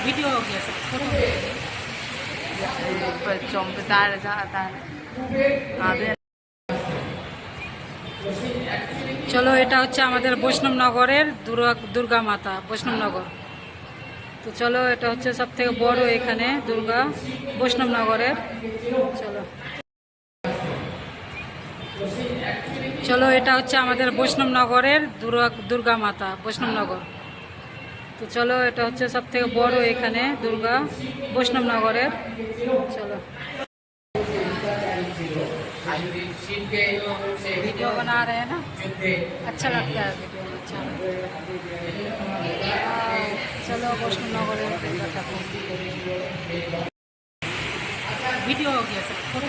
Video हो गया सब फोटो চলো এটা হচ্ছে আমাদের বৈষ্ণবনগরের দুর্গা মাতা বৈষ্ণবনগর। তো চলো এটা হচ্ছে সব থেকে বড় এখানে দুর্গা বৈষ্ণবনগরের। চলো চলো এটা হচ্ছে আমাদের বৈষ্ণবনগরের দুর্গা মাতা বৈষ্ণবনগর। তো চলো এটা হচ্ছে সব থেকে বড় এখানে দুর্গা বৈষ্ণবনগরের। চলো वीडियो बना रहे हैं ना, अच्छा लगता है वीडियो में। अच्छा चलो वैष्णवनगर वीडियो हो गया सब फोटो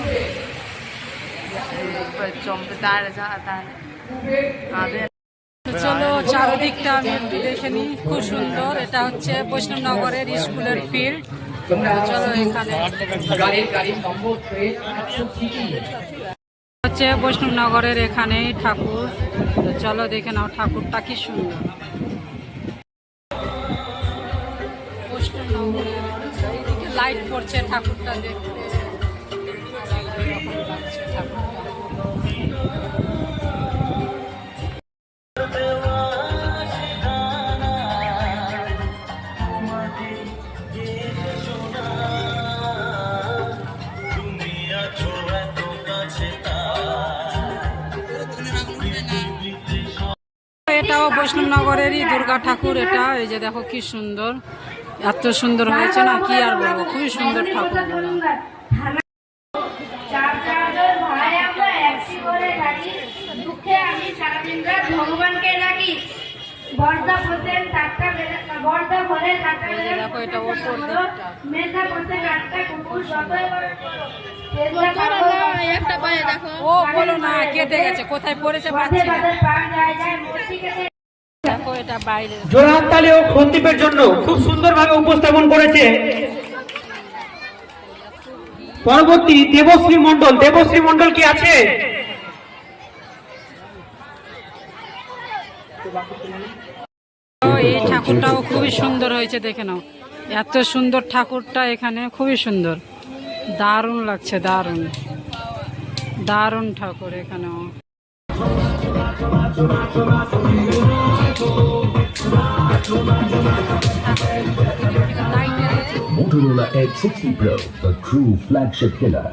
চলো চারদিকটা আমি একটু দেখে নিই, খুব সুন্দর। এটা হচ্ছে বৈষ্ণবনগরের স্কুলের ফিল্ড। চলো এখানে হচ্ছে বৈষ্ণবনগরের এখানেই ঠাকুর। চলো দেখে নাও ঠাকুরটা কি সুন্দর। বৈষ্ণবনগরের এইদিকে লাইট পড়ছে, ঠাকুরটা দেখতে এরকম লাগছে ঠাকুরটা। এটাও বৈষ্ণবনগরেরই দুর্গা ঠাকুর। এটা এই যে দেখো কি সুন্দর, এত সুন্দর হয়েছে না, কি আর বলবো, খুবই সুন্দর ঠাকুর। দেখো এটা ওপর ও বলো না কেটে গেছে, কোথায় পড়েছে পাচ্ছি না। দেখো এটা বাইরে জোড়হাততালি ও খন্তিপের জন্য খুব সুন্দরভাবে উপস্থাপন করেছে পরবর্তী দেবশ্রী মণ্ডল। দেবশ্রী মণ্ডল কি আছে? এই ঠাকুরটাও খুবই সুন্দর হয়েছে, দেখে নাও এত সুন্দর ঠাকুরটা এখানে, খুবই সুন্দর, দারুণ লাগছে, দারুণ দারুণ ঠাকুর এখানেও। Motorola Edge 60 Pro, the true flagship killer.